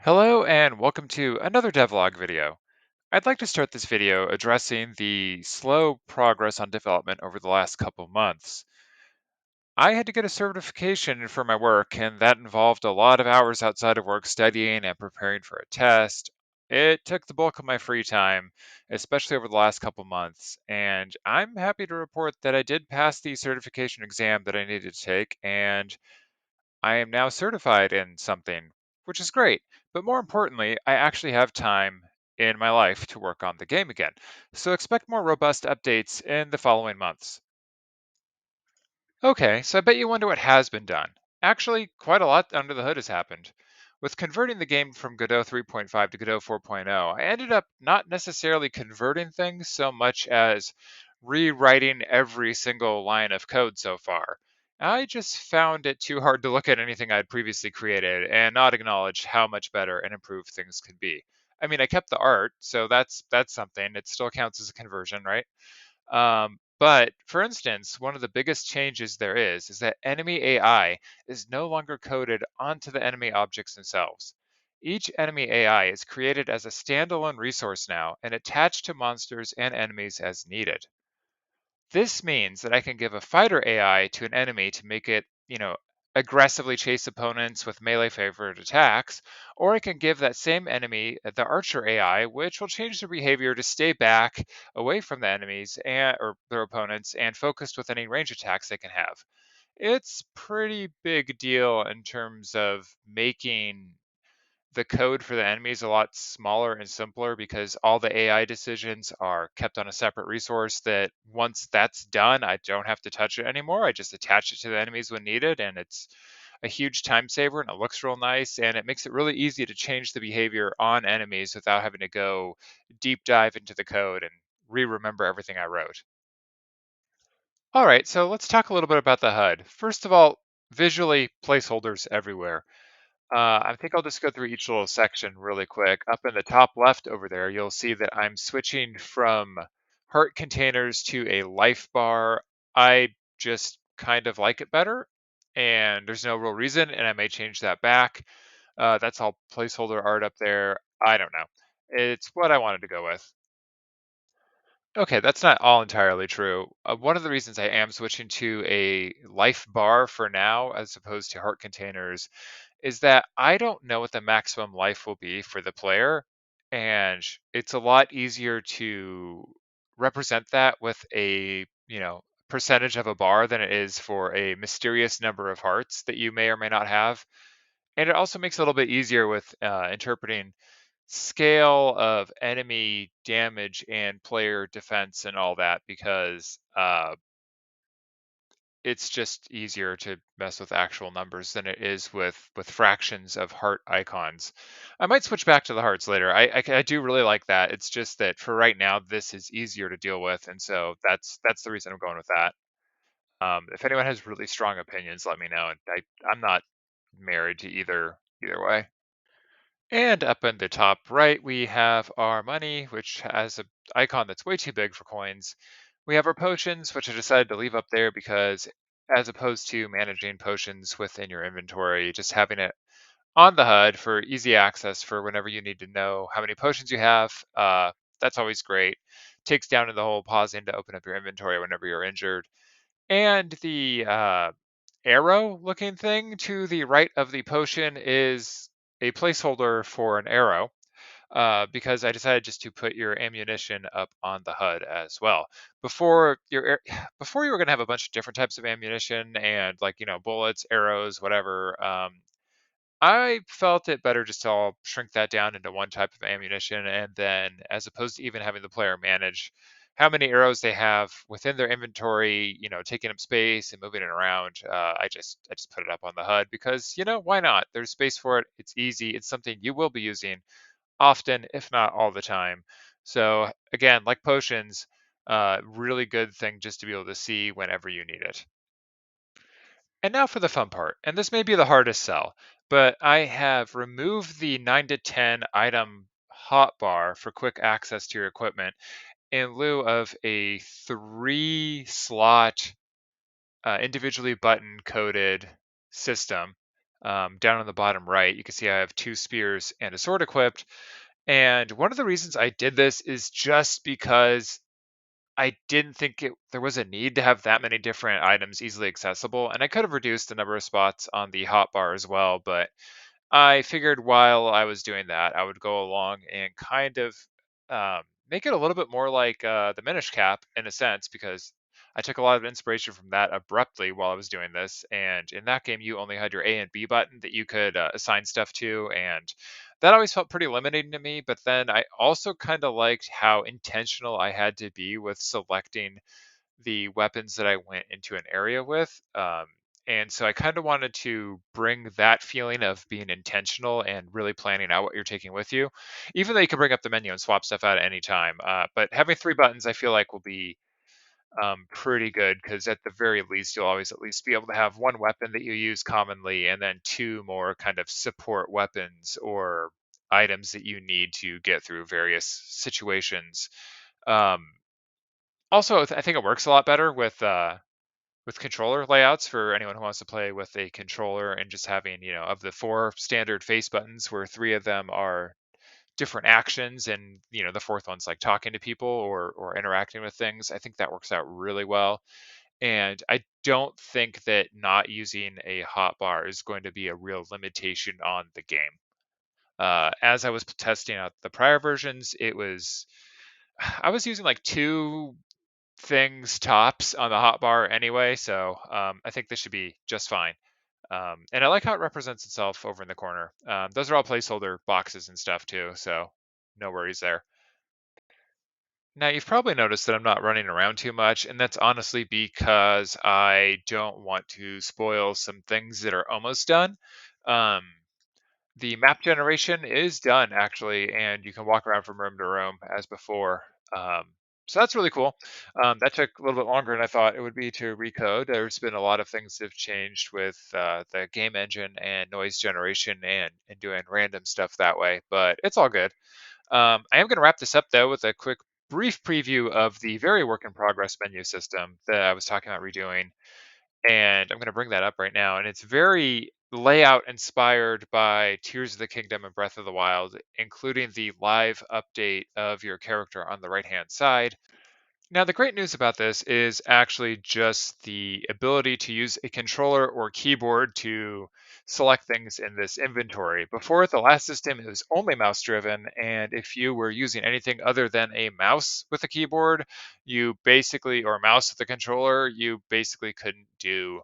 Hello and welcome to another devlog video. I'd like to start this video addressing the slow progress on development over the last couple months. I had to get a certification for my work, and that involved a lot of hours outside of work studying and preparing for a test. It took the bulk of my free time, especially over the last couple months, and I'm happy to report that I did pass the certification exam that I needed to take, and I am now certified in something, which is great. But more importantly, I actually have time in my life to work on the game again. So expect more robust updates in the following months. Okay, so I bet you wonder what has been done. Actually, quite a lot under the hood has happened. With converting the game from Godot 3.5 to Godot 4.0, I ended up not necessarily converting things so much as rewriting every single line of code so far. I just found it too hard to look at anything I'd previously created and not acknowledge how much better and improved things could be. I mean, I kept the art, so that's something. It still counts as a conversion, right? But for instance, one of the biggest changes there is that enemy AI is no longer coded onto the enemy objects themselves. Each enemy AI is created as a standalone resource now and attached to monsters and enemies as needed. This means that I can give a fighter AI to an enemy to make it, aggressively chase opponents with melee favored attacks, or I can give that same enemy the archer AI, which will change their behavior to stay back away from the enemies and or their opponents and focused with any range attacks they can have. It's pretty big deal in terms of making the code for the enemies a lot smaller and simpler because all the AI decisions are kept on a separate resource that once that's done, I don't have to touch it anymore. I just attach it to the enemies when needed, and it's a huge time saver and it looks real nice and it makes it really easy to change the behavior on enemies without having to go deep dive into the code and re-remember everything I wrote. All right, so let's talk a little bit about the HUD. First of all, visually placeholders everywhere. I think I'll just go through each little section really quick. Up in the top left over there, you'll see that I'm switching from heart containers to a life bar. I just kind of like it better, and there's no real reason, and I may change that back. That's all placeholder art up there. I don't know. It's what I wanted to go with. Okay, that's not all entirely true. One of the reasons I am switching to a life bar for now, as opposed to heart containers, is that I don't know what the maximum life will be for the player, and it's a lot easier to represent that with a, percentage of a bar than it is for a mysterious number of hearts that you may or may not have. And it also makes it a little bit easier with interpreting scale of enemy damage and player defense and all that because it's just easier to mess with actual numbers than it is with fractions of heart icons. I might switch back to the hearts later. I do really like that. It's just that for right now, this is easier to deal with, and so that's the reason I'm going with that. If anyone has really strong opinions, let me know. I'm not married to either way. And up in the top right, we have our money, which has an icon that's way too big for coins. We have our potions, which I decided to leave up there because as opposed to managing potions within your inventory, just having it on the HUD for easy access for whenever you need to know how many potions you have, that's always great. Takes down to the whole pausing to open up your inventory whenever you're injured. And the arrow looking thing to the right of the potion is a placeholder for an arrow because I decided just to put your ammunition up on the HUD as well. Before before you were gonna have a bunch of different types of ammunition and like bullets, arrows, whatever. I felt it better just to all shrink that down into one type of ammunition, and then as opposed to even having the player manage how many arrows they have within their inventory, taking up space and moving it around. I just put it up on the HUD because why not? There's space for it. It's easy. It's something you will be using often, if not all the time. So again, like potions, really good thing just to be able to see whenever you need it. And now for the fun part. And this may be the hardest sell, but I have removed the 9 to 10 item hotbar for quick access to your equipment in lieu of a 3 slot individually button coded system. Down on the bottom right, you can see I have two spears and a sword equipped. And one of the reasons I did this is just because I didn't think there was a need to have that many different items easily accessible, and I could have reduced the number of spots on the hotbar as well, but I figured while I was doing that, I would go along and kind of make it a little bit more like the Minish Cap in a sense, because I took a lot of inspiration from that abruptly while I was doing this. And in that game, you only had your A and B button that you could assign stuff to, and that always felt pretty limiting to me. But then I also kind of liked how intentional I had to be with selecting the weapons that I went into an area with. And so I kind of wanted to bring that feeling of being intentional and really planning out what you're taking with you, even though you can bring up the menu and swap stuff out at any time. But having three buttons, I feel like will be pretty good because at the very least, you'll always at least be able to have one weapon that you use commonly and then two more kind of support weapons or items that you need to get through various situations. Um, Also, I think it works a lot better with controller layouts for anyone who wants to play with a controller and just having, of the four standard face buttons where three of them are different actions and, the fourth one's like talking to people or interacting with things. I think that works out really well. And I don't think that not using a hotbar is going to be a real limitation on the game. As I was testing out the prior versions, I was using like two things tops on the hotbar anyway, so I think this should be just fine. And I like how it represents itself over in the corner. Those are all placeholder boxes and stuff too, so no worries there. Now, you've probably noticed that I'm not running around too much, and that's honestly because I don't want to spoil some things that are almost done. Um, the map generation is done actually, and you can walk around from room to room as before. Um, so that's really cool. That took a little bit longer than I thought it would be to recode. There's been a lot of things that have changed with the game engine and noise generation and doing random stuff that way, but it's all good. I am going to wrap this up though with a quick brief preview of the very work in progress menu system that I was talking about redoing, and I'm going to bring that up right now. And it's very layout inspired by Tears of the Kingdom and Breath of the Wild, including the live update of your character on the right hand side. Now, the great news about this is actually just the ability to use a controller or keyboard to select things in this inventory. Before the last system, it was only mouse driven, and if you were using anything other than a mouse with a keyboard, or a mouse with a controller, you basically couldn't do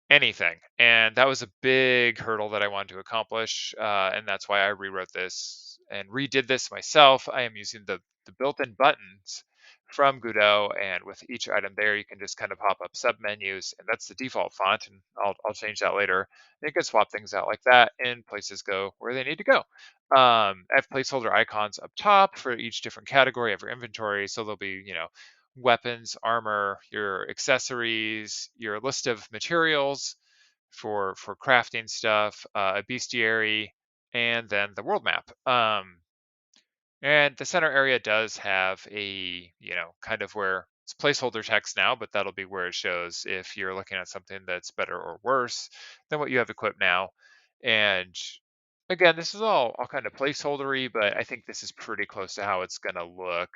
anything. And that was a big hurdle that I wanted to accomplish. And that's why I rewrote this and redid this myself. I am using the built-in buttons from Godot, and with each item there, you can just kind of pop up submenus, and that's the default font. And I'll change that later. And you can swap things out like that, and places go where they need to go. I have placeholder icons up top for each different category of your inventory, so there'll be, weapons, armor, your accessories, your list of materials for crafting stuff, a bestiary, and then the world map. And the center area does have a, kind of where it's placeholder text now, but that'll be where it shows if you're looking at something that's better or worse than what you have equipped now. And again, this is all kind of placeholdery, but I think this is pretty close to how it's going to look.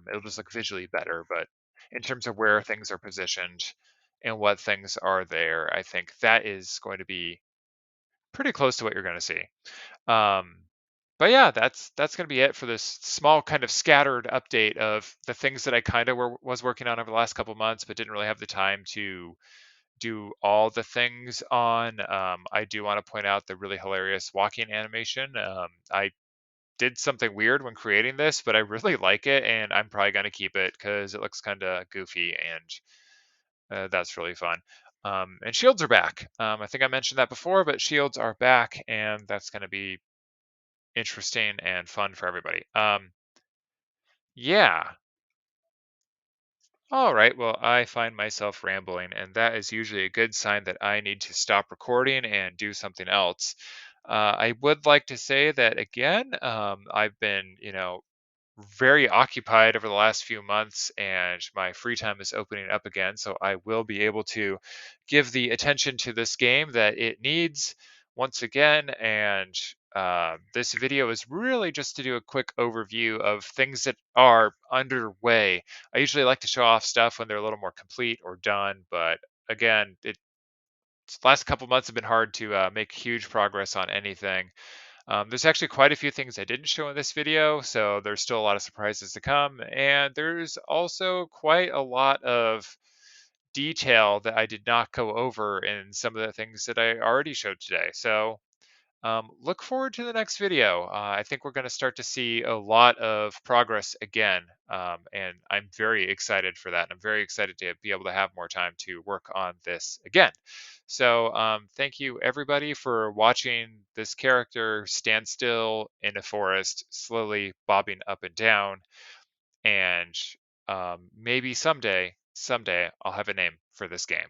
It'll just look visually better, but in terms of where things are positioned and what things are there, I think that is going to be pretty close to what you're going to see. Um, but yeah, that's going to be it for this small kind of scattered update of the things that I kind of was working on over the last couple months, but didn't really have the time to do all the things on. I do want to point out the really hilarious walking animation. I did something weird when creating this, but I really like it, and I'm probably going to keep it because it looks kind of goofy, and that's really fun. And shields are back. I think I mentioned that before, but shields are back, and that's going to be interesting and fun for everybody. Yeah. All right. Well, I find myself rambling, and that is usually a good sign that I need to stop recording and do something else. I would like to say that again, I've been, very occupied over the last few months, and my free time is opening up again. So I will be able to give the attention to this game that it needs. once again. And this video is really just to do a quick overview of things that are underway. I usually like to show off stuff when they're a little more complete or done, but again, last couple months have been hard to make huge progress on anything. There's actually quite a few things I didn't show in this video, so there's still a lot of surprises to come. And there's also quite a lot of detail that I did not go over in some of the things that I already showed today. So look forward to the next video. I think we're going to start to see a lot of progress again, and I'm very excited for that. I'm very excited to be able to have more time to work on this again. So thank you everybody for watching this character stand still in a forest, slowly bobbing up and down, and maybe someday I'll have a name for this game.